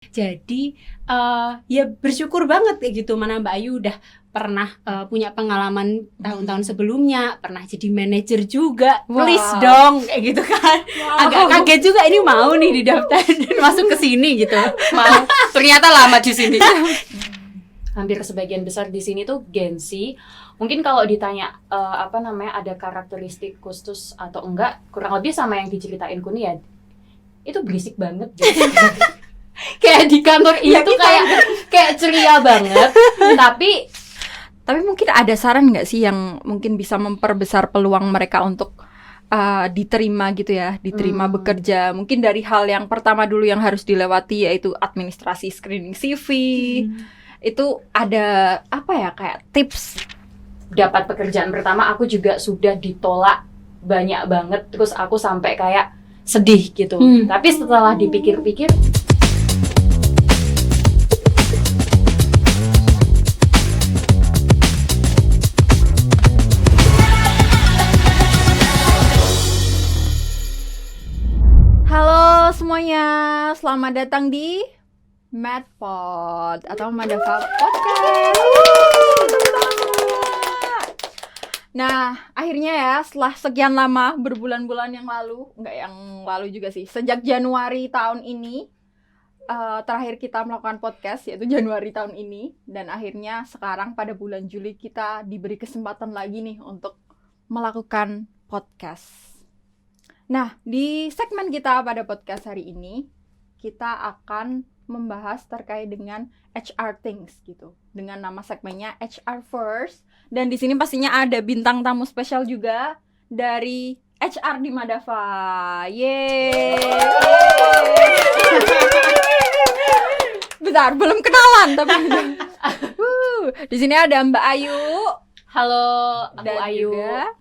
Jadi ya bersyukur banget kayak gitu, mana Mbak Ayu udah pernah punya pengalaman tahun-tahun sebelumnya, pernah jadi manajer juga. Please dong kayak gitu kan. Agak kaget juga ini mau nih didaftar dan masuk ke sini gitu. Mau ternyata lama di sini. Hampir sebagian besar di sini tuh Gen Z. Mungkin kalau ditanya ada karakteristik khusus atau enggak, kurang lebih sama yang diceritain Kuni ya. Itu berisik banget gitu. Kayak di kantor itu kayak ceria banget. Tapi mungkin ada saran nggak sih yang mungkin bisa memperbesar peluang mereka untuk diterima gitu ya, diterima bekerja. Mungkin dari hal yang pertama dulu yang harus dilewati yaitu administrasi screening CV. Itu ada kayak tips. Dapat pekerjaan pertama aku juga sudah ditolak banyak banget, terus aku sampai kayak sedih gitu. Tapi setelah dipikir-pikir, Halo semuanya, selamat datang di Madpod atau Madava Podcast. Nah, akhirnya ya setelah sekian lama, berbulan-bulan yang lalu, enggak yang lalu juga sih, sejak Januari tahun ini, terakhir kita melakukan podcast, yaitu Januari tahun ini, dan akhirnya sekarang pada bulan Juli kita diberi kesempatan lagi nih untuk melakukan podcast. Nah, di segmen kita pada podcast hari ini, kita akan membahas terkait dengan HR Things gitu. Dengan nama segmennya HR First. Dan di sini pastinya ada bintang tamu spesial juga dari HR di Madava. Yeay! Bentar, belum kenalan tapi. Di sini ada Mbak Ayu. halo, aku Dan Ayu. juga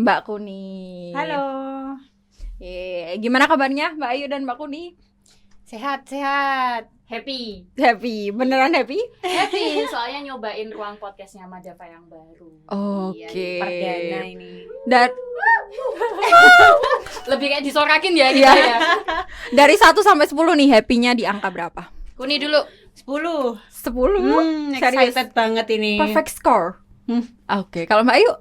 Mbak Kuni. Halo. Gimana kabarnya Mbak Ayu dan Mbak Kuni? Sehat. Happy, Beneran happy? soalnya nyobain ruang podcastnya Madava yang baru. Oke. Perdana ini. Dan Lebih kayak disorakin ya gitu ya. dari 1 sampai 10 nih, happy-nya di angka berapa? Kuni dulu. 10. 10? Serius? Excited banget ini. Perfect score? Oke, kalau Mbak Ayu?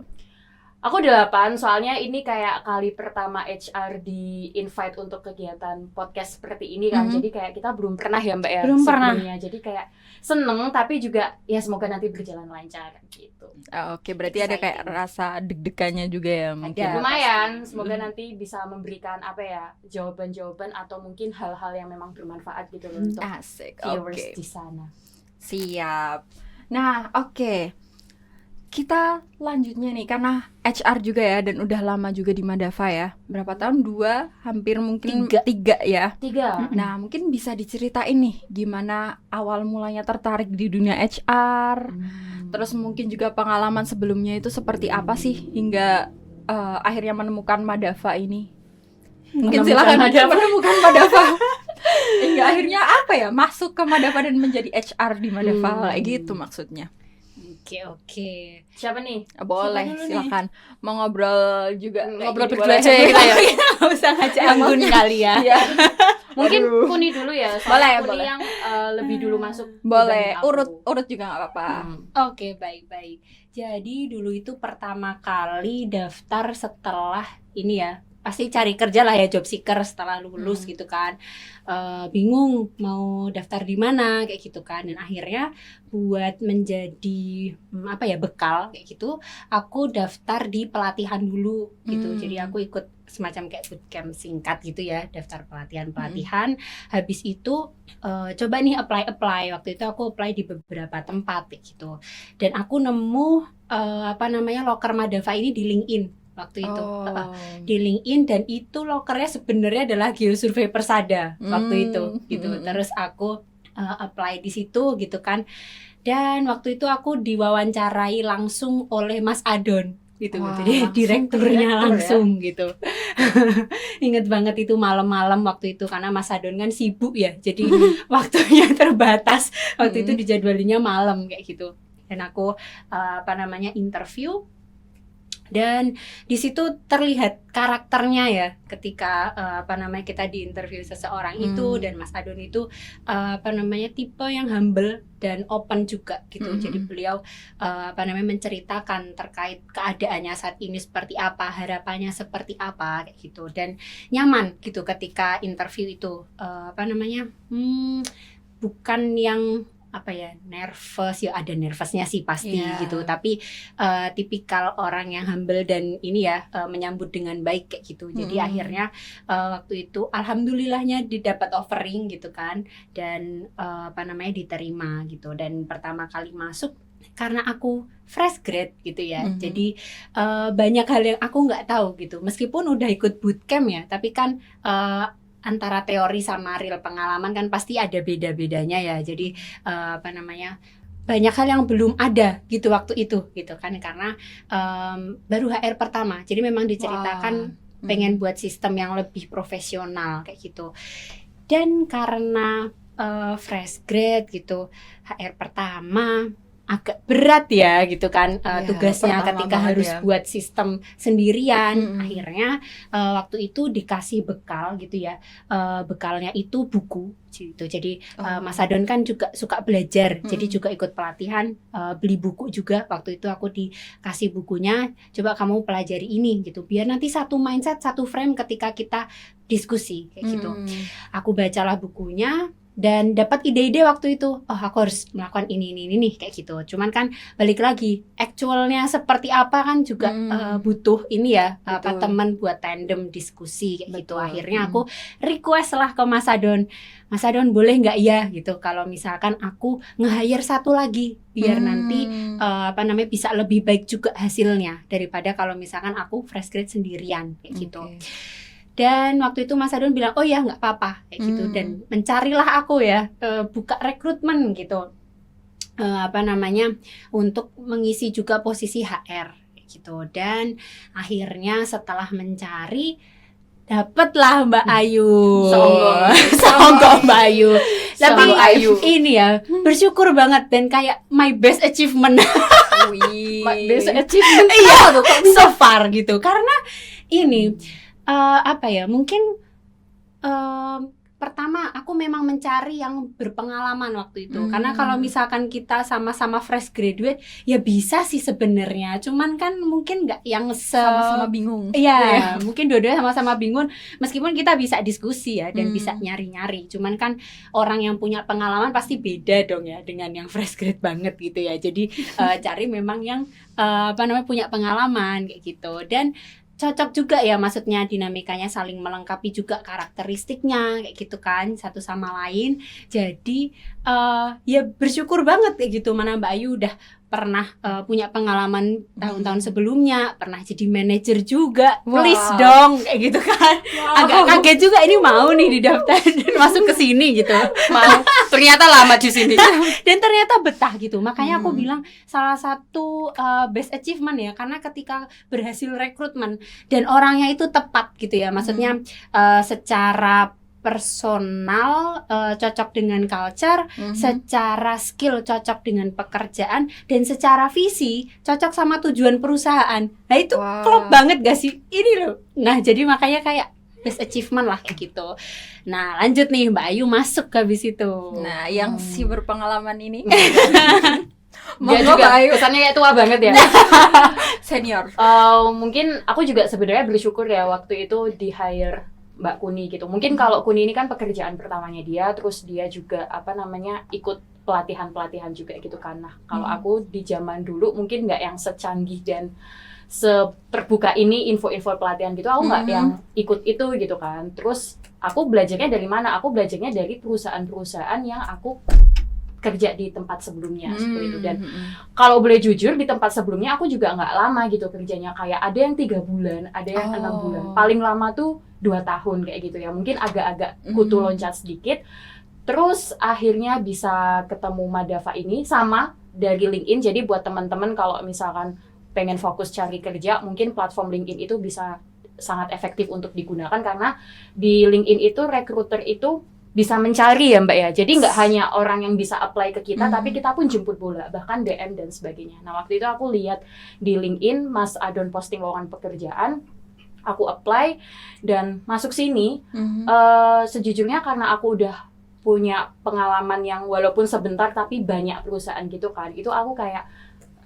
Aku 8, soalnya ini kayak kali pertama HR di invite untuk kegiatan podcast seperti ini kan. Jadi kayak kita belum pernah ya Mbak ya Belum pernah. sebelumnya. Jadi kayak seneng, tapi juga ya semoga nanti berjalan lancar gitu. Oke, berarti ada kayak rasa deg-degannya juga ya mungkin. Ada. Lumayan, semoga nanti bisa memberikan jawaban-jawaban atau mungkin hal-hal yang memang bermanfaat gitu loh untuk Asik, viewers oke. di sana. Siap. Nah, oke. Kita lanjutnya nih, karena HR juga ya, dan udah lama juga di Madava ya. Berapa tahun? 2, hampir mungkin 3 ya. 3. Nah, mungkin bisa diceritain nih gimana awal mulanya tertarik di dunia HR. Terus mungkin juga pengalaman sebelumnya itu seperti apa sih hingga akhirnya menemukan Madava ini. Mungkin silakan menemukan Madava. Hingga akhirnya masuk ke Madava dan menjadi HR di Madava kayak gitu maksudnya. Oke. Siapa nih? Boleh, Siapa dulu silakan. Mau ngobrol juga. Ngobrol kayak berdua gini, aja boleh. ya kita ya. Nggak usah ngajak Anggun kali ya. Iya. Mungkin Aduh. Kuni dulu ya. Soalnya Kuni Boleh. yang lebih dulu masuk. Boleh, dibanding aku. urut juga nggak apa-apa. Oke, baik. Jadi dulu itu pertama kali daftar setelah ini ya, pasti cari kerja lah ya, job seeker setelah lulus gitu kan. Bingung mau daftar di mana kayak gitu kan. Dan akhirnya buat menjadi bekal kayak gitu, aku daftar di pelatihan dulu gitu. Jadi aku ikut semacam kayak bootcamp singkat gitu ya, daftar pelatihan. Habis itu coba nih apply. Waktu itu aku apply di beberapa tempat kayak gitu. Dan aku nemu loker Madava ini di LinkedIn waktu itu. Di LinkedIn, dan itu lokernya sebenarnya adalah Geosurvey Persada waktu itu gitu. Terus aku apply di situ gitu kan. Dan waktu itu aku diwawancarai langsung oleh Mas Adon gitu. Wah, Jadi langsung direkturnya direktur langsung gitu. Ingat banget itu malam-malam waktu itu karena Mas Adon kan sibuk ya. Jadi waktunya terbatas. Waktu itu dijadwalinnya malam kayak gitu. Dan aku interview. Dan di situ terlihat karakternya ya ketika kita diinterview seseorang itu, dan Mas Adon itu tipe yang humble dan open juga gitu. Jadi beliau menceritakan terkait keadaannya saat ini seperti apa, harapannya seperti apa kayak gitu, dan nyaman gitu ketika interview itu. Bukan yang nervous, ya ada nervousnya sih pasti gitu, tapi tipikal orang yang humble dan menyambut dengan baik kayak gitu. Jadi akhirnya waktu itu alhamdulillahnya didapat offering gitu kan, dan diterima gitu. Dan pertama kali masuk karena aku fresh grad gitu ya, jadi banyak hal yang aku nggak tahu gitu, meskipun udah ikut bootcamp ya, tapi kan antara teori sama real pengalaman kan pasti ada beda-bedanya ya. Jadi banyak hal yang belum ada gitu waktu itu gitu kan, karena baru HR pertama. Jadi memang diceritakan pengen buat sistem yang lebih profesional kayak gitu. Dan karena fresh grad gitu, HR pertama agak berat ya gitu kan, tugasnya ketika harus buat sistem sendirian. Akhirnya waktu itu dikasih bekal gitu ya, bekalnya itu buku gitu. Jadi Mas Adon kan juga suka belajar, jadi juga ikut pelatihan, beli buku juga. Waktu itu aku dikasih bukunya, coba kamu pelajari ini gitu, biar nanti satu mindset, satu frame ketika kita diskusi kayak gitu. Aku bacalah bukunya dan dapat ide-ide waktu itu, aku harus melakukan ini nih kayak gitu. Cuman kan balik lagi, actualnya seperti apa kan juga butuh ini ya, teman buat tandem diskusi kayak gitu. Akhirnya aku request lah ke Mas Adon, Mas Adon boleh nggak ya gitu, kalau misalkan aku nge-hire satu lagi biar nanti bisa lebih baik juga hasilnya daripada kalau misalkan aku fresh grade sendirian kayak gitu. Dan waktu itu Mas Adon bilang, oh ya nggak apa-apa kayak gitu, dan mencarilah aku ya, buka rekrutmen gitu, untuk mengisi juga posisi HR kayak gitu. Dan akhirnya setelah mencari dapatlah Mbak Ayu, Songgong Mbak Ayu. Tapi ini ya bersyukur banget dan kayak my best achievement. My best achievement so far gitu, karena ini mungkin pertama aku memang mencari yang berpengalaman waktu itu, karena kalau misalkan kita sama-sama fresh graduate ya bisa sih sebenarnya, cuman kan mungkin nggak yang sama-sama bingung. Iya, mungkin dua-duanya sama-sama bingung, meskipun kita bisa diskusi ya dan bisa nyari-nyari, cuman kan orang yang punya pengalaman pasti beda dong ya dengan yang fresh grad banget gitu ya. Jadi cari memang yang punya pengalaman kayak gitu, dan cocok juga ya, maksudnya dinamikanya saling melengkapi juga karakteristiknya kayak gitu kan, satu sama lain. Jadi ya bersyukur banget kayak gitu, mana Mbak Ayu udah pernah punya pengalaman tahun-tahun sebelumnya, pernah jadi manajer juga. Please dong kayak gitu kan. Agak kaget juga, ini mau nih didaftar dan masuk ke sini gitu. Mau. Ternyata lama di sini. Dan ternyata betah gitu. Makanya aku bilang salah satu best achievement ya, karena ketika berhasil rekrutmen dan orangnya itu tepat gitu ya. Maksudnya secara personal cocok dengan culture, secara skill cocok dengan pekerjaan, dan secara visi cocok sama tujuan perusahaan. Nah itu klop banget gak sih? Ini loh. Nah jadi makanya kayak best achievement lah kayak gitu. Nah lanjut nih Mbak Ayu masuk habis itu. Nah yang si berpengalaman ini dia juga kesannya kayak tua banget ya. Senior. Mungkin aku juga sebenarnya bersyukur ya waktu itu di hire Mbak Kuni gitu. Mungkin kalau Kuni ini kan pekerjaan pertamanya dia, terus dia juga ikut pelatihan juga gitu kan. Nah, kalau aku di zaman dulu mungkin nggak yang secanggih dan seterbuka ini info-info pelatihan gitu, aku nggak yang ikut itu gitu kan. Terus aku belajarnya dari mana? Aku belajarnya dari perusahaan-perusahaan yang aku kerja di tempat sebelumnya seperti itu. Dan kalau boleh jujur, di tempat sebelumnya aku juga nggak lama gitu kerjanya, kayak ada yang 3 bulan, ada yang 6 bulan, paling lama tuh 2 tahun kayak gitu ya, mungkin agak-agak kutu loncat sedikit. Terus akhirnya bisa ketemu Madava ini sama dari LinkedIn. Jadi buat teman-teman kalau misalkan pengen fokus cari kerja, mungkin platform LinkedIn itu bisa sangat efektif untuk digunakan, karena di LinkedIn itu recruiter itu bisa mencari ya Mbak ya. Jadi nggak hanya orang yang bisa apply ke kita, tapi kita pun jemput bola, bahkan DM dan sebagainya. Nah waktu itu aku lihat di LinkedIn Mas Adon posting lowongan pekerjaan, aku apply dan masuk sini. Sejujurnya karena aku udah punya pengalaman yang walaupun sebentar tapi banyak perusahaan gitu kan, itu aku kayak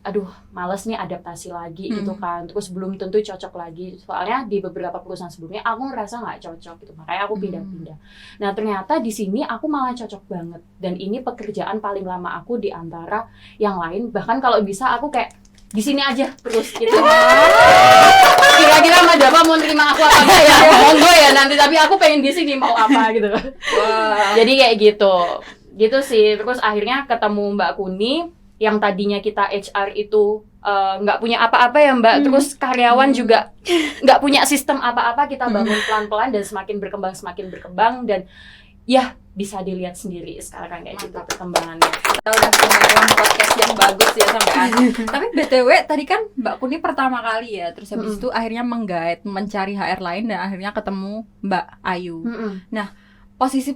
aduh males nih adaptasi lagi gitu kan, terus belum tentu cocok lagi, soalnya di beberapa perusahaan sebelumnya aku ngerasa nggak cocok gitu, makanya aku pindah-pindah. Nah ternyata di sini aku malah cocok banget, dan ini pekerjaan paling lama aku di antara yang lain, bahkan kalau bisa aku kayak di sini aja terus gitu. Kira-kira Madava mau terima aku apa enggak ya? Monggo ya nanti, tapi aku pengen di sini mau apa gitu. Jadi kayak gitu sih. Terus akhirnya ketemu Mbak Kuni yang tadinya kita HR itu nggak punya apa-apa ya Mbak, terus karyawan juga nggak punya sistem apa-apa, kita bangun pelan-pelan dan semakin berkembang dan ya bisa dilihat sendiri sekarang kayak gitu perkembangannya. Kita udah punya podcast yang bagus ya sampai akhir. Tapi BTW tadi kan Mbak Kuni pertama kali ya, terus habis itu akhirnya menggait mencari HR lain dan akhirnya ketemu Mbak Ayu. Nah, posisi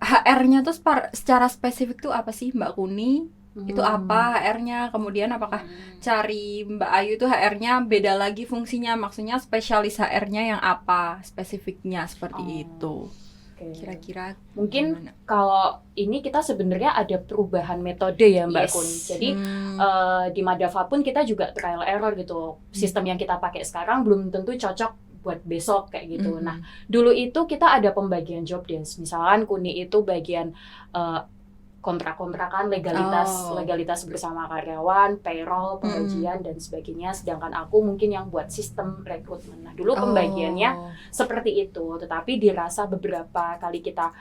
HR-nya tuh secara spesifik tuh apa sih Mbak Kuni? Itu apa HR-nya? Kemudian apakah cari Mbak Ayu itu HR-nya beda lagi fungsinya? Maksudnya spesialis HR-nya yang apa spesifiknya seperti itu? Kira-kira mungkin gimana? kalau ini kita sebenarnya ada perubahan metode ya Mbak Kuni. Jadi di Madava pun kita juga trial error gitu. Sistem yang kita pakai sekarang belum tentu cocok buat besok kayak gitu. Nah, dulu itu kita ada pembagian job desk. Misalkan Kuni itu bagian kontrak-kontrakan, legalitas bersama karyawan, payroll, penggajian dan sebagainya. Sedangkan aku mungkin yang buat sistem rekrutmen. Nah, dulu pembagiannya seperti itu. Tetapi dirasa beberapa kali kita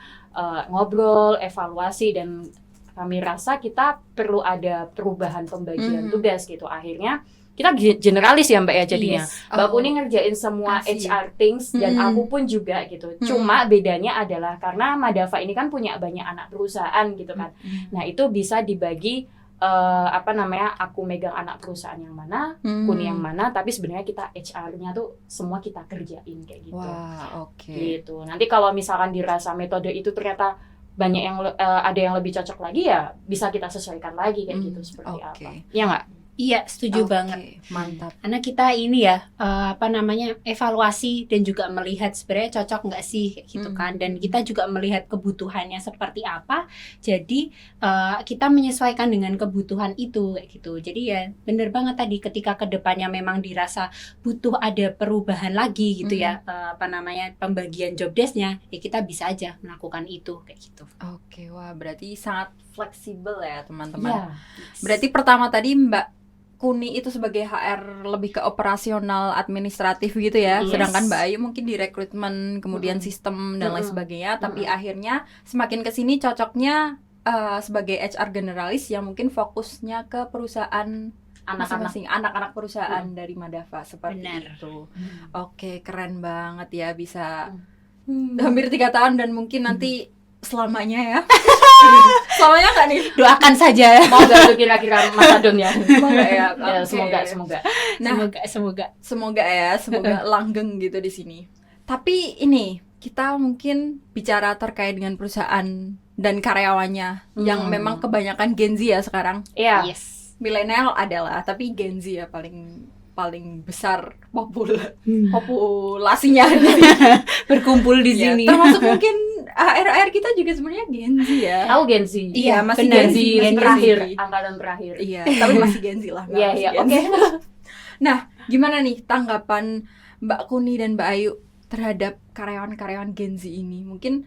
ngobrol, evaluasi dan kami rasa kita perlu ada perubahan pembagian tugas gitu. Akhirnya kita generalis ya Mbak ya jadinya. Mbak Kuni ngerjain semua HR things dan aku pun juga gitu. Cuma bedanya adalah karena Madava ini kan punya banyak anak perusahaan gitu kan. Nah itu bisa dibagi aku megang anak perusahaan yang mana, Kuni yang mana, tapi sebenarnya kita HR-nya tuh semua kita kerjain kayak gitu. Wah, oke. Gitu. Nanti kalau misalkan dirasa metode itu ternyata banyak yang ada yang lebih cocok lagi ya bisa kita sesuaikan lagi kayak gitu seperti apa. Iya nggak? Iya, setuju banget. Mantap. Karena kita ini ya, evaluasi dan juga melihat sebenarnya cocok nggak sih kayak gitu kan. Dan kita juga melihat kebutuhannya seperti apa. Jadi kita menyesuaikan dengan kebutuhan itu kayak gitu. Jadi ya bener banget tadi ketika kedepannya memang dirasa butuh ada perubahan lagi gitu ya, pembagian job desk-nya, ya kita bisa aja melakukan itu kayak gitu. Oke, wah berarti sangat fleksibel ya teman-teman. Ya. Berarti pertama tadi Mbak Kuni itu sebagai HR lebih ke operasional administratif gitu ya, sedangkan Mbak Ayu mungkin di rekrutmen, kemudian sistem dan lain sebagainya. Tapi akhirnya semakin kesini cocoknya sebagai HR generalis yang mungkin fokusnya ke perusahaan masing-masing, anak-anak perusahaan dari Madava seperti itu. Oke, keren banget ya bisa hampir 3 tahun dan mungkin nanti selamanya ya. Selamanya nggak nih? Doakan saja. Mau nggak tuh kira-kira Mas Adon ya? Semoga ya. Ya, Okay. semoga. Nah, semoga langgeng gitu di sini. Tapi ini kita mungkin bicara terkait dengan perusahaan dan karyawannya yang memang kebanyakan Gen Z ya sekarang. Iya. Yes. Milenial adalah, tapi Gen Z ya paling besar populasinya Berkumpul di sini. Termasuk mungkin HR kita juga sebenarnya Gen Z ya. Tahu Gen Z? Iya, masih benar. Gen Z terakhir, angkatan terakhir. Iya, tapi masih Gen Z lah. Iya, oke. Nah, gimana nih tanggapan Mbak Kuni dan Mbak Ayu terhadap karyawan-karyawan Gen Z ini? Mungkin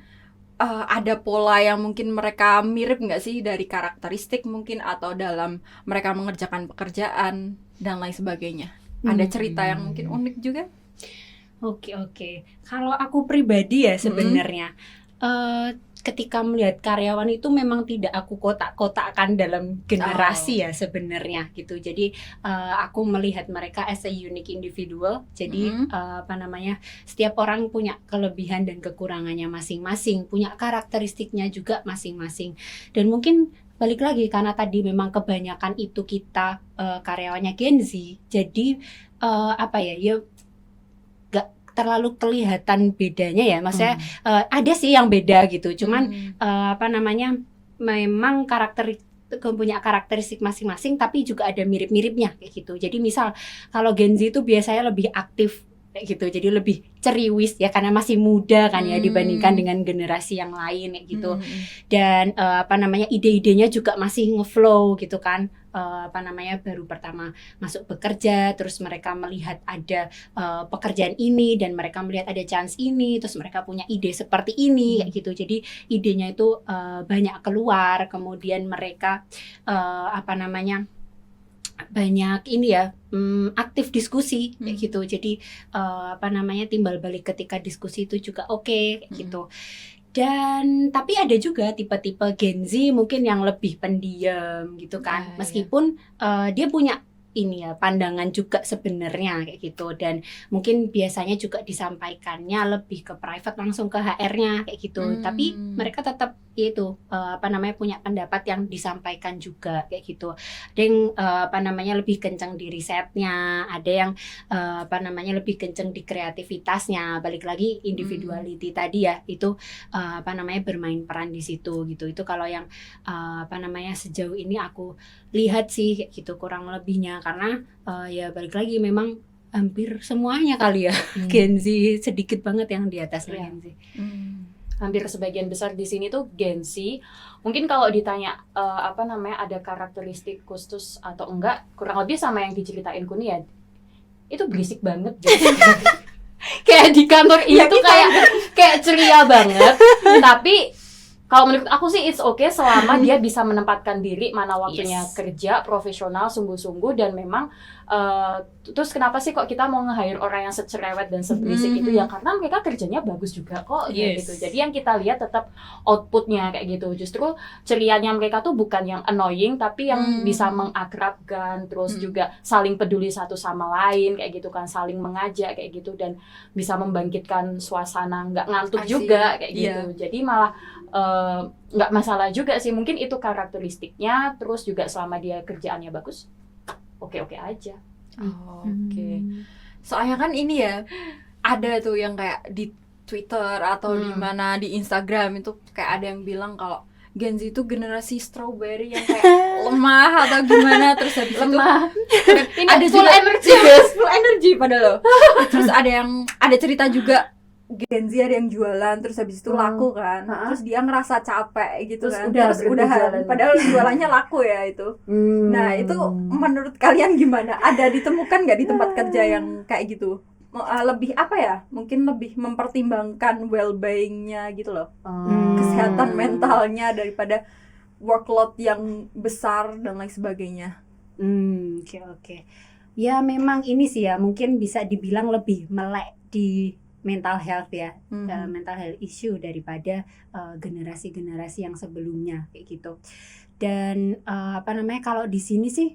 ada pola yang mungkin mereka mirip nggak sih dari karakteristik mungkin atau dalam mereka mengerjakan pekerjaan dan lain sebagainya? Ada cerita yang mungkin unik juga? Oke. Kalau aku pribadi ya sebenarnya ketika melihat karyawan itu memang tidak aku kotak-kotakkan dalam generasi ya sebenarnya gitu. Jadi aku melihat mereka as a unique individual. Jadi setiap orang punya kelebihan dan kekurangannya masing-masing, punya karakteristiknya juga masing-masing. Dan mungkin balik lagi karena tadi memang kebanyakan itu kita karyawannya Gen Z. Jadi terlalu kelihatan bedanya ya, maksudnya ada sih yang beda gitu, cuman memang punya karakteristik masing-masing, tapi juga ada mirip-miripnya kayak gitu. Jadi misal kalau Gen Z itu biasanya lebih aktif kayak gitu, jadi lebih ceriwis ya karena masih muda kan ya dibandingkan dengan generasi yang lain kayak gitu. Dan ide-idenya juga masih ngeflow gitu kan. Baru pertama masuk bekerja, terus mereka melihat ada pekerjaan ini dan mereka melihat ada chance ini, terus mereka punya ide seperti ini kayak gitu. Jadi idenya itu banyak keluar, kemudian mereka banyak ini ya, aktif diskusi kayak gitu. Jadi timbal balik ketika diskusi itu juga oke, kayak gitu. Dan tapi ada juga tipe-tipe Gen Z mungkin yang lebih pendiam gitu kan, meskipun dia punya ini ya pandangan juga sebenarnya kayak gitu, dan mungkin biasanya juga disampaikannya lebih ke private langsung ke HR-nya kayak gitu. Tapi mereka tetap itu punya pendapat yang disampaikan juga kayak gitu. Ada yang lebih kencang di risetnya, ada yang lebih kencang di kreativitasnya. Balik lagi individuality tadi ya, itu bermain peran di situ gitu. Itu kalau yang sejauh ini aku lihat sih kayak gitu kurang lebihnya, karena ya balik lagi memang hampir semuanya kali ya Gen Z, sedikit banget yang di atasnya Gen Z. Hampir sebagian besar di sini tuh Gen Z. Mungkin kalau ditanya ada karakteristik khusus atau enggak, kurang lebih sama yang diceritain Kuni ya. Itu berisik banget gitu. Kayak di kantor ini tuh kayak ceria banget. Tapi kalau menurut aku sih it's okay selama dia bisa menempatkan diri mana waktunya kerja profesional sungguh-sungguh, dan memang terus kenapa sih kok kita mau nge-hire orang yang secerewet dan seberisik itu ya, karena mereka kerjanya bagus juga kok gitu. Jadi yang kita lihat tetap outputnya kayak gitu. Justru cerianya mereka tuh bukan yang annoying, tapi yang bisa mengakrabkan, terus juga saling peduli satu sama lain kayak gitu kan, saling mengajak kayak gitu, dan bisa membangkitkan suasana nggak ngantuk juga kayak gitu. Jadi malah nggak masalah juga sih, mungkin itu karakteristiknya. Terus juga selama dia kerjaannya bagus, oke-oke aja. Oke. Soalnya kan ini ya, ada tuh yang kayak di Twitter atau di mana di Instagram itu kayak ada yang bilang kalau Gen Z itu generasi strawberry yang kayak lemah atau gimana, terus habis Lemah. itu ada full juga energy. full energy padahal. Terus ada cerita juga Gen Z ada yang jualan terus habis itu laku kan, terus dia ngerasa capek gitu Terus kan, udah terus udahan padahal jualannya laku ya itu. Nah itu menurut kalian gimana? Ada ditemukan nggak di tempat kerja yang kayak gitu? Lebih apa ya? Mungkin lebih mempertimbangkan well-being-nya gitu loh, kesehatan mentalnya daripada workload yang besar dan lain sebagainya. Oke. Ya memang ini sih ya, mungkin bisa dibilang lebih melek di mental health ya, mental health issue daripada generasi-generasi yang sebelumnya kayak gitu. Dan kalau di sini sih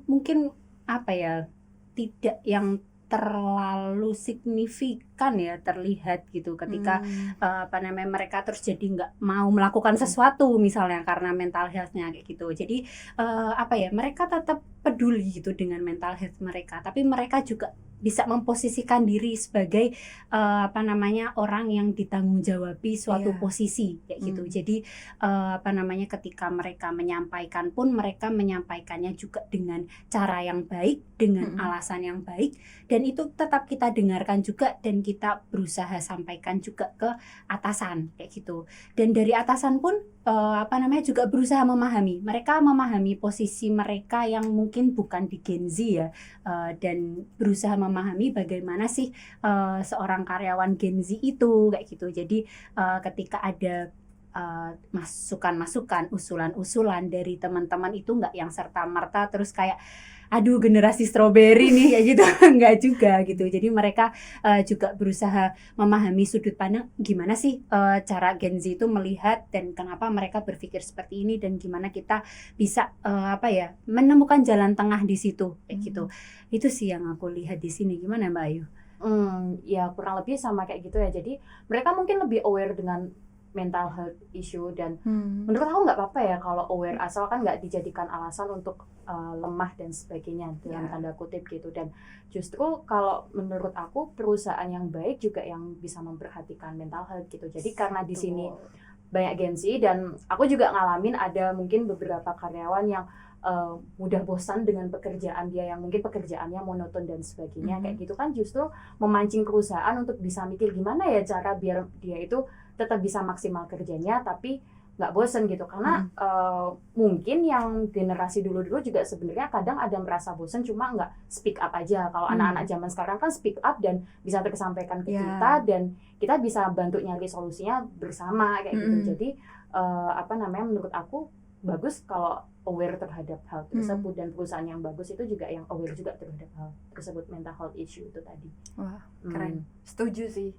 mungkin tidak yang terlalu signifikan ya terlihat gitu ketika mereka terus jadi nggak mau melakukan sesuatu misalnya karena mental health-nya kayak gitu. Jadi mereka tetap peduli gitu dengan mental health mereka, tapi mereka juga bisa memposisikan diri sebagai orang yang ditanggung-jawabi suatu posisi kayak gitu. Jadi ketika mereka menyampaikan pun mereka menyampaikannya juga dengan cara yang baik, dengan alasan yang baik, dan itu tetap kita dengarkan juga dan kita berusaha sampaikan juga ke atasan kayak gitu. Dan dari atasan pun juga berusaha memahami. Mereka memahami posisi mereka yang mungkin bukan di Gen Z ya, dan berusaha memahami bagaimana sih seorang karyawan Gen Z itu kayak gitu. Jadi ketika ada masukan-masukan, usulan-usulan dari teman-teman itu nggak yang serta-merta terus kayak aduh generasi strawberry nih kayak gitu, enggak juga gitu. Jadi mereka juga berusaha memahami sudut pandang gimana sih cara Gen Z itu melihat dan kenapa mereka berpikir seperti ini, dan gimana kita bisa menemukan jalan tengah di situ kayak gitu. Itu sih yang aku lihat di sini. Gimana Mbak Ayu? Ya kurang lebih sama kayak gitu ya. Jadi mereka mungkin lebih aware dengan mental health issue, dan menurut aku nggak apa-apa ya kalau aware, asalkan nggak dijadikan alasan untuk lemah dan sebagainya dalam tanda kutip gitu. Dan justru kalau menurut aku perusahaan yang baik juga yang bisa memperhatikan mental health gitu. Jadi karena di sini banyak Gen Z, dan aku juga ngalamin ada mungkin beberapa karyawan yang mudah bosan dengan pekerjaan dia yang mungkin pekerjaannya monoton dan sebagainya, kayak gitu kan justru memancing perusahaan untuk bisa mikir gimana ya cara biar dia itu tetap bisa maksimal kerjanya tapi nggak bosan gitu. Karena mungkin yang generasi dulu-dulu juga sebenarnya kadang ada merasa bosan cuma nggak speak up aja. Kalau anak-anak zaman sekarang kan speak up dan bisa tersampaikan ke kita, dan kita bisa bantu nyari solusinya bersama kayak gitu. Jadi menurut aku bagus kalau aware terhadap hal tersebut, dan perusahaan yang bagus itu juga yang aware juga terhadap hal tersebut, mental health issue itu tadi. Wah, keren. Setuju sih.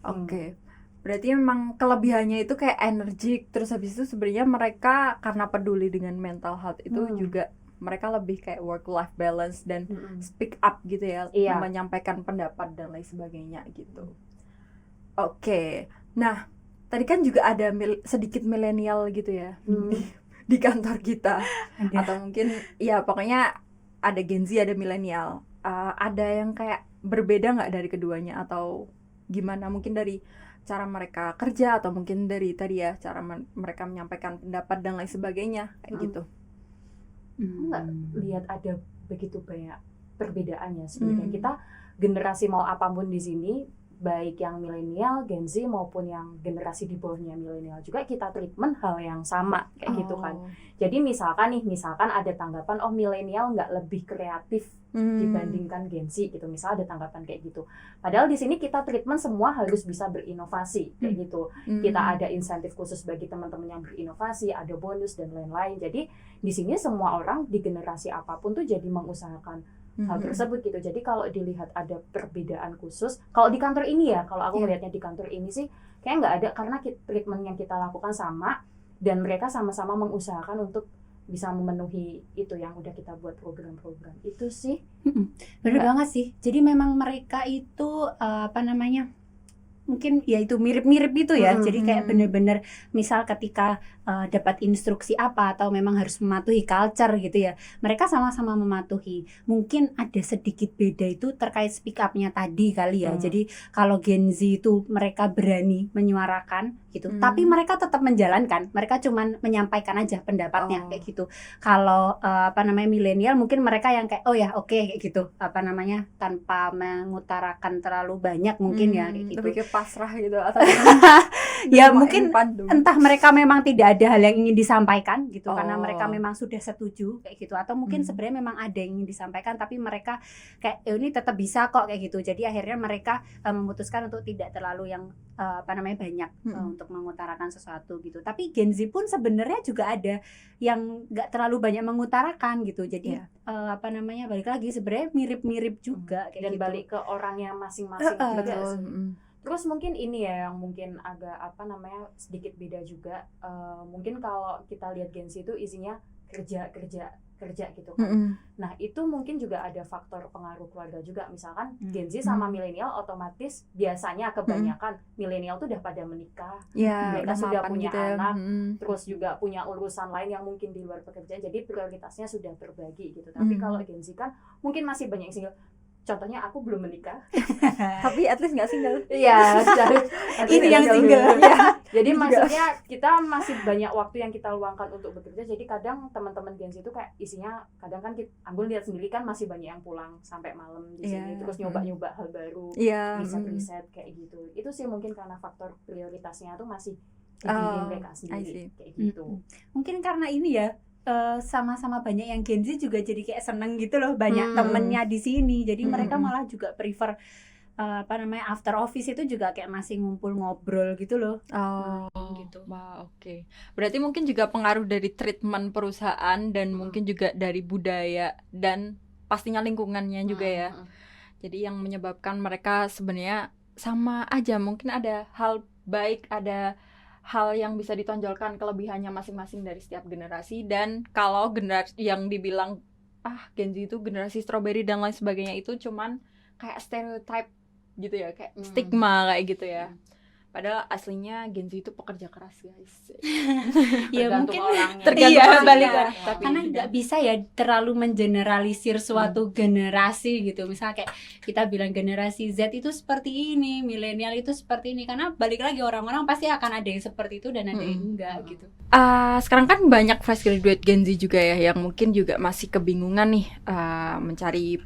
Oke. Berarti memang kelebihannya itu kayak energik, terus habis itu sebenarnya mereka karena peduli dengan mental health itu juga mereka lebih kayak work life balance dan speak up gitu ya, menyampaikan pendapat dan lain sebagainya gitu. Oke. Nah, tadi kan juga ada sedikit milenial gitu ya di kantor kita. Atau mungkin ya pokoknya ada Gen Z, ada milenial. Ada yang kayak berbeda nggak dari keduanya atau gimana? Mungkin dari cara mereka kerja atau mungkin dari tadi ya cara mereka menyampaikan pendapat dan lain sebagainya kayak gitu. Nggak lihat ada begitu banyak perbedaannya sebenarnya. Kita generasi mau apapun di sini, baik yang milenial, Gen Z maupun yang generasi di bawahnya milenial juga kita treatment hal yang sama kayak gitu kan. Jadi misalkan ada tanggapan milenial nggak lebih kreatif dibandingkan Gen Z gitu. Misal ada tanggapan kayak gitu. Padahal di sini kita treatment semua harus bisa berinovasi kayak gitu. Kita ada insentif khusus bagi teman-teman yang berinovasi, ada bonus dan lain-lain. Jadi di sini semua orang di generasi apapun tuh jadi mengusahakan hal tersebut gitu. Jadi kalau dilihat ada perbedaan khusus, kalau di kantor ini ya, kalau aku melihatnya di kantor ini sih kayak nggak ada, karena treatment yang kita lakukan sama dan mereka sama-sama mengusahakan untuk bisa memenuhi itu yang udah kita buat program-program itu sih. Bener banget sih. Jadi memang mereka itu mungkin ya itu mirip-mirip gitu ya. Jadi kayak bener-bener misal ketika dapat instruksi apa atau memang harus mematuhi culture gitu ya, mereka sama-sama mematuhi. Mungkin ada sedikit beda itu terkait speak up-nya tadi kali ya. Jadi kalau Gen Z itu mereka berani menyuarakan gitu, tapi mereka tetap menjalankan, mereka cuman menyampaikan aja pendapatnya kayak gitu. Kalau milenial mungkin mereka yang kayak kayak gitu, tanpa mengutarakan terlalu banyak mungkin ya kayak gitu. Lebih ke pasrah gitu atau ya mungkin entah mereka memang tidak ada hal yang ingin disampaikan gitu, karena mereka memang sudah setuju kayak gitu, atau mungkin sebenarnya memang ada yang ingin disampaikan tapi mereka kayak ini tetap bisa kok kayak gitu. Jadi akhirnya mereka memutuskan untuk tidak terlalu yang banyak untuk mengutarakan sesuatu gitu. Tapi Gen Z pun sebenarnya juga ada yang nggak terlalu banyak mengutarakan gitu. Jadi balik lagi sebenarnya mirip-mirip juga kayak dan gitu. balik ke orangnya masing-masing juga. Terus mungkin ini ya yang mungkin agak sedikit beda juga. Mungkin kalau kita lihat Gen Z itu isinya kerja gitu kan. Nah itu mungkin juga ada faktor pengaruh keluarga juga. Misalkan Gen Z sama milenial otomatis biasanya kebanyakan milenial tuh udah pada menikah, mereka sudah punya gitu anak, terus juga punya urusan lain yang mungkin di luar pekerjaan, jadi prioritasnya sudah terbagi gitu. Tapi kalau Gen Z kan mungkin masih banyak yang single. Contohnya aku belum menikah, tapi at least nggak single. Iya, ini yang single. Ya. Jadi maksudnya kita masih banyak waktu yang kita luangkan untuk bekerja. Jadi kadang teman-teman Gen Z itu kayak isinya, kadang kan Anggun lihat sendiri kan masih banyak yang pulang sampai malam di sini, terus nyoba-nyoba hal baru, riset-riset kayak gitu. Itu sih mungkin karena faktor prioritasnya tuh masih di diri mereka sendiri kayak gitu. Mungkin karena ini ya. Sama-sama banyak yang Gen Z juga jadi kayak seneng gitu loh, banyak temennya di sini, jadi mereka malah juga prefer after office itu juga kayak masih ngumpul ngobrol gitu loh. Gitu. Wah, oke. Berarti mungkin juga pengaruh dari treatment perusahaan dan mungkin juga dari budaya dan pastinya lingkungannya juga ya. Jadi yang menyebabkan mereka sebenarnya sama aja, mungkin ada hal baik, ada hal yang bisa ditonjolkan kelebihannya masing-masing dari setiap generasi. Dan kalau generasi yang dibilang Gen Z itu generasi strawberry dan lain sebagainya itu cuman kayak stereotype gitu ya, kayak stigma kayak gitu ya. Padahal aslinya Gen Z itu pekerja keras, guys. Ya Tergantung mungkin orangnya. Tergantung iya, orangnya, balik tapi karena nggak bisa ya terlalu mengeneralisir suatu generasi gitu. Misalnya kayak kita bilang generasi Z itu seperti ini, milenial itu seperti ini, karena balik lagi orang-orang pasti akan ada yang seperti itu dan ada yang enggak gitu. Sekarang kan banyak fresh graduate Gen Z juga ya yang mungkin juga masih kebingungan nih mencari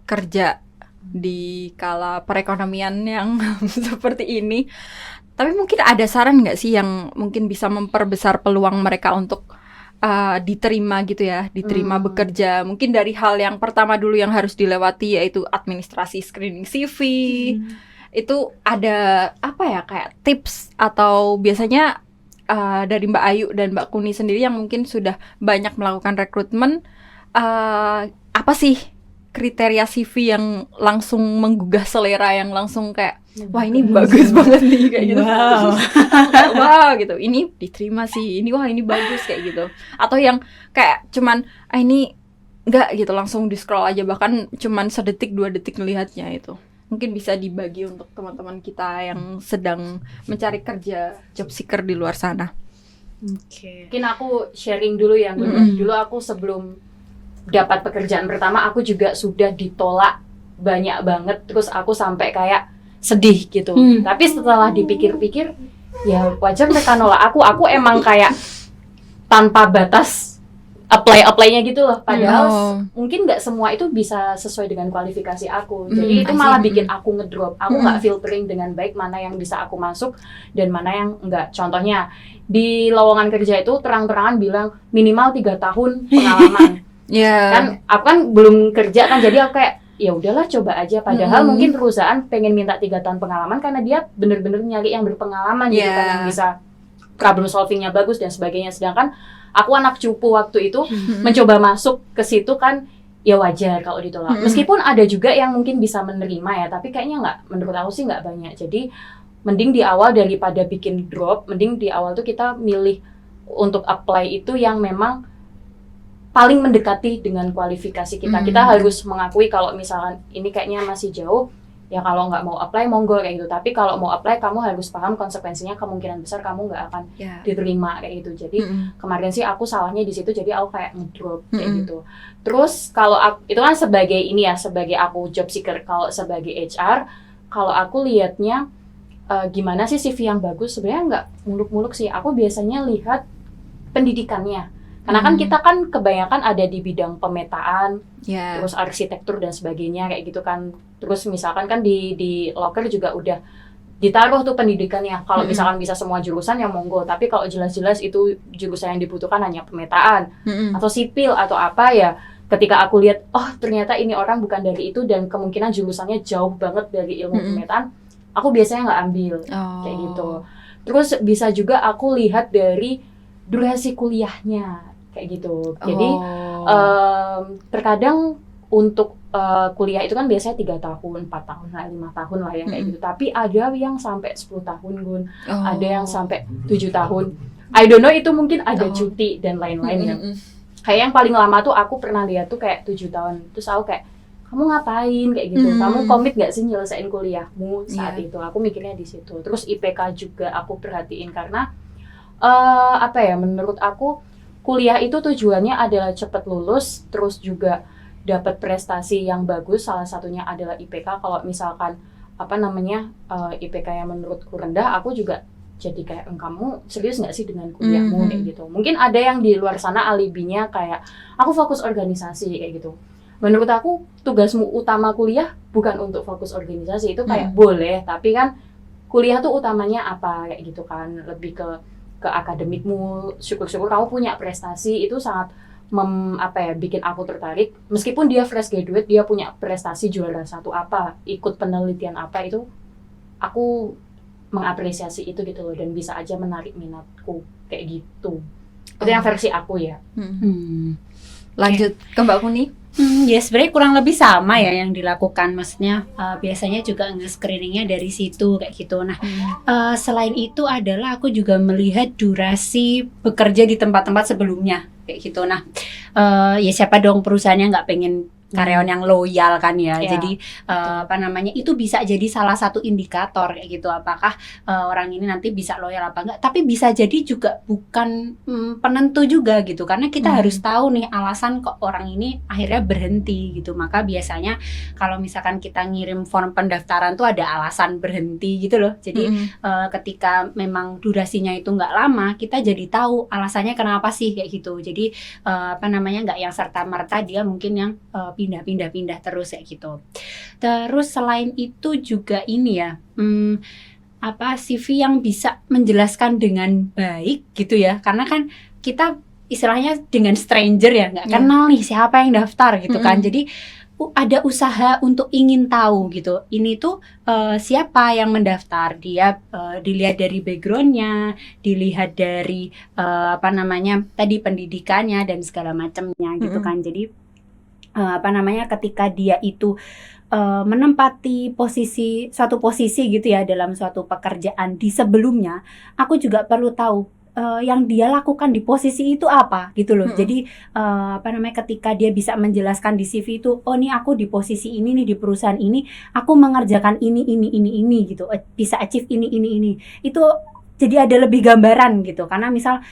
kerja di kala perekonomian yang seperti ini. Tapi mungkin ada saran nggak sih yang mungkin bisa memperbesar peluang mereka untuk diterima gitu ya, diterima bekerja. Mungkin dari hal yang pertama dulu yang harus dilewati yaitu administrasi screening CV. Itu ada apa ya kayak tips atau biasanya dari Mbak Ayu dan Mbak Kuni sendiri yang mungkin sudah banyak melakukan rekrutmen, apa sih kriteria CV yang langsung menggugah selera, yang langsung kayak wah ini bagus banget nih kayak gitu. Wow. Kayak, wow gitu, ini diterima sih, ini wah ini bagus kayak gitu. Atau yang kayak cuman ini enggak gitu, langsung di scroll aja, bahkan cuman sedetik 2 detik melihatnya itu. Mungkin bisa dibagi untuk teman-teman kita yang sedang mencari kerja, job seeker di luar sana. Oke. Mungkin aku sharing dulu ya. Dulu aku sebelum dapat pekerjaan pertama aku juga sudah ditolak banyak banget, terus aku sampai kayak sedih gitu. Tapi setelah dipikir-pikir ya wajar mereka nolak aku emang kayak tanpa batas apply-nya gitu loh, padahal mungkin nggak semua itu bisa sesuai dengan kualifikasi aku. Jadi itu malah bikin aku ngedrop. Aku nggak filtering dengan baik mana yang bisa aku masuk dan mana yang enggak. Contohnya di lowongan kerja itu terang-terangan bilang minimal 3 tahun pengalaman. Kan aku kan belum kerja kan, jadi aku kayak ya udahlah coba aja, padahal mungkin perusahaan pengen minta 3 tahun pengalaman karena dia bener-bener nyari yang berpengalaman gitu kan, yang bisa problem solvingnya bagus dan sebagainya. Sedangkan aku anak cupu waktu itu mencoba masuk ke situ kan, ya wajar kalau ditolak. Meskipun ada juga yang mungkin bisa menerima ya, tapi kayaknya nggak, menurut aku sih nggak banyak. Jadi mending di awal daripada bikin drop, mending di awal tuh kita milih untuk apply itu yang memang paling mendekati dengan kualifikasi kita. Kita harus mengakui kalau misalkan ini kayaknya masih jauh, ya kalau nggak mau apply monggo kayak gitu. Tapi kalau mau apply kamu harus paham konsekuensinya, kemungkinan besar kamu nggak akan diterima kayak gitu. Jadi kemarin sih aku salahnya di situ, jadi aku kayak ngedrop kayak gitu. Terus kalau itu kan sebagai ini ya, sebagai aku job seeker. Kalau sebagai HR, kalau aku lihatnya gimana sih CV yang bagus, sebenarnya nggak muluk-muluk sih. Aku biasanya lihat pendidikannya. Karena kan kita kan kebanyakan ada di bidang pemetaan, terus arsitektur dan sebagainya kayak gitu kan. Terus misalkan kan di loker juga udah ditaruh tuh pendidikannya. Kalau misalkan bisa semua jurusan ya monggo, tapi kalau jelas-jelas itu jurusan yang dibutuhkan hanya pemetaan atau sipil atau apa ya, ketika aku lihat oh ternyata ini orang bukan dari itu dan kemungkinan jurusannya jauh banget dari ilmu pemetaan, aku biasanya nggak ambil kayak gitu. Terus bisa juga aku lihat dari durasi kuliahnya kayak gitu. Jadi terkadang untuk kuliah itu kan biasanya 3 tahun, 4 tahun, 5 tahun lah ya kayak gitu. Tapi ada yang sampai 10 tahun Gun, ada yang sampai 7 tahun. I don't know, itu mungkin ada cuti dan lain-lain ya. Kayak yang paling lama tuh aku pernah lihat tuh kayak 7 tahun. Terus aku kayak, kamu ngapain kayak gitu? Kamu komit gak sih nyelesain kuliahmu saat itu? Aku mikirnya di situ. Terus IPK juga aku perhatiin karena apa ya, menurut aku kuliah itu tujuannya adalah cepat lulus, terus juga dapat prestasi yang bagus. Salah satunya adalah IPK. Kalau misalkan IPK yang menurutku rendah, aku juga jadi kayak kamu serius nggak sih dengan kuliahmu kayak gitu. Mungkin ada yang di luar sana alibinya kayak aku fokus organisasi kayak gitu. Menurut aku tugasmu utama kuliah bukan untuk fokus organisasi, itu kayak boleh, tapi kan kuliah tuh utamanya apa kayak gitu kan, lebih ke akademikmu. Syukur-syukur kamu punya prestasi, itu sangat bikin aku tertarik. Meskipun dia fresh graduate, dia punya prestasi juara 1 apa, ikut penelitian apa, itu aku mengapresiasi itu gitu loh, dan bisa aja menarik minatku kayak gitu. Itu yang versi aku ya. Lanjut ke Mbak Kuni. Ya sebenarnya kurang lebih sama ya yang dilakukan, maksudnya biasanya juga nge-screeningnya dari situ kayak gitu. Nah selain itu adalah aku juga melihat durasi bekerja di tempat-tempat sebelumnya kayak gitu. Nah ya siapa dong perusahaan yang nggak pengen karyawan yang loyal kan ya. Iya, Jadi apa namanya, itu bisa jadi salah satu indikator kayak gitu, apakah orang ini nanti bisa loyal apa enggak. Tapi bisa jadi juga bukan penentu juga gitu, karena kita harus tahu nih alasan kok orang ini akhirnya berhenti gitu. Maka biasanya kalau misalkan kita ngirim form pendaftaran tuh ada alasan berhenti gitu loh. Jadi ketika memang durasinya itu nggak lama, kita jadi tahu alasannya kenapa sih kayak gitu. Jadi apa namanya, nggak yang serta-merta dia mungkin yang pindah-pindah terus kayak gitu. Terus selain itu juga ini ya, apa, CV yang bisa menjelaskan dengan baik gitu ya, karena kan kita istilahnya dengan stranger ya, nggak kenal nih siapa yang daftar gitu kan. Jadi ada usaha untuk ingin tahu gitu, ini tuh siapa yang mendaftar, dia dilihat dari backgroundnya, dilihat dari apa namanya tadi, pendidikannya dan segala macamnya gitu kan. Jadi apa namanya, ketika dia itu menempati suatu posisi gitu ya dalam suatu pekerjaan di sebelumnya, aku juga perlu tahu yang dia lakukan di posisi itu apa gitu loh. Jadi apa namanya, ketika dia bisa menjelaskan di CV itu, oh nih aku di posisi ini nih, di perusahaan ini aku mengerjakan ini gitu, bisa achieve ini, itu jadi ada lebih gambaran gitu. Karena misal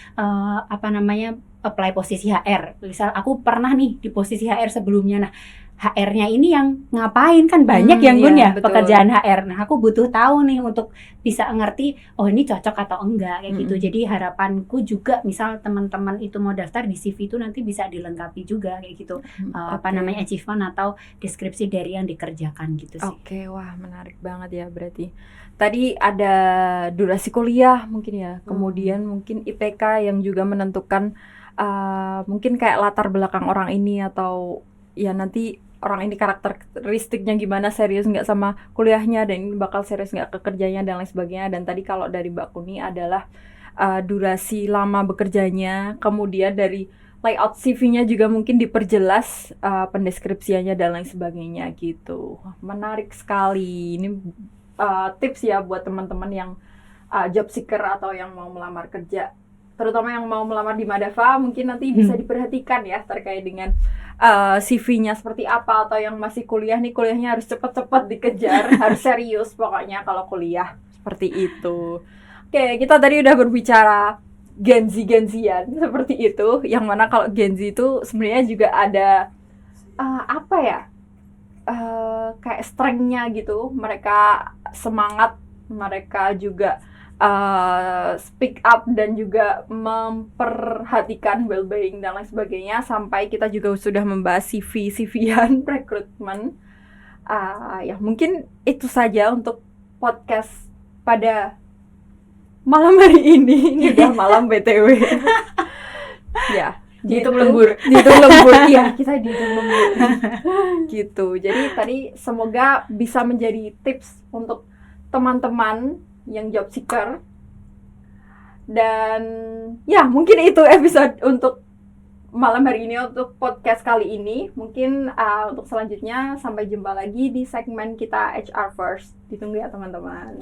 apa namanya, apply posisi HR, misal aku pernah nih di posisi HR sebelumnya, nah HR-nya ini yang ngapain, kan banyak yang Gun ya betul. pekerjaan HR. Nah aku butuh tahu nih untuk bisa ngerti, oh ini cocok atau enggak kayak gitu. Jadi harapanku juga misal teman-teman itu mau daftar, di CV itu nanti bisa dilengkapi juga kayak gitu, apa namanya, achievement atau deskripsi dari yang dikerjakan gitu sih. Oke, wah menarik banget ya berarti. Tadi ada durasi kuliah mungkin ya, kemudian mungkin IPK yang juga menentukan mungkin kayak latar belakang orang ini, atau ya nanti orang ini karakteristiknya gimana, serius nggak sama kuliahnya, dan ini bakal serius nggak ke kerjanya dan lain sebagainya. Dan tadi kalau dari Mbak Kuni adalah durasi lama bekerjanya, kemudian dari layout CV-nya juga mungkin diperjelas pendeskripsiannya dan lain sebagainya gitu. Menarik sekali. Ini tips ya buat teman-teman yang job seeker atau yang mau melamar kerja, terutama yang mau melamar di Madava, mungkin nanti bisa diperhatikan ya terkait dengan CV-nya seperti apa, atau yang masih kuliah nih, kuliahnya harus cepat-cepat dikejar, harus serius pokoknya kalau kuliah, seperti itu. Oke, kita tadi udah berbicara Gen Z-Gen-Zian seperti itu, yang mana kalau Gen Z itu sebenarnya juga ada apa ya, kayak strength-nya gitu, mereka semangat, mereka juga speak up dan juga memperhatikan well-being dan lain sebagainya, sampai kita juga sudah membahas CV-CVan rekrutmen. Ya mungkin itu saja untuk podcast pada malam hari ini udah malam BTW. Ya, dihitung lembur. Iya, kita dihitung lembur gitu. Jadi tadi semoga bisa menjadi tips untuk teman-teman yang job seeker. Dan ya mungkin itu episode untuk malam hari ini, untuk podcast kali ini. Mungkin untuk selanjutnya sampai jumpa lagi di segmen kita HR First. Ditunggu ya teman-teman.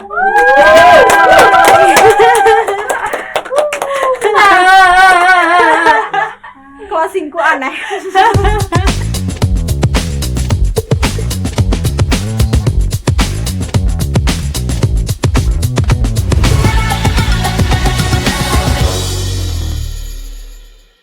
Closingku aneh.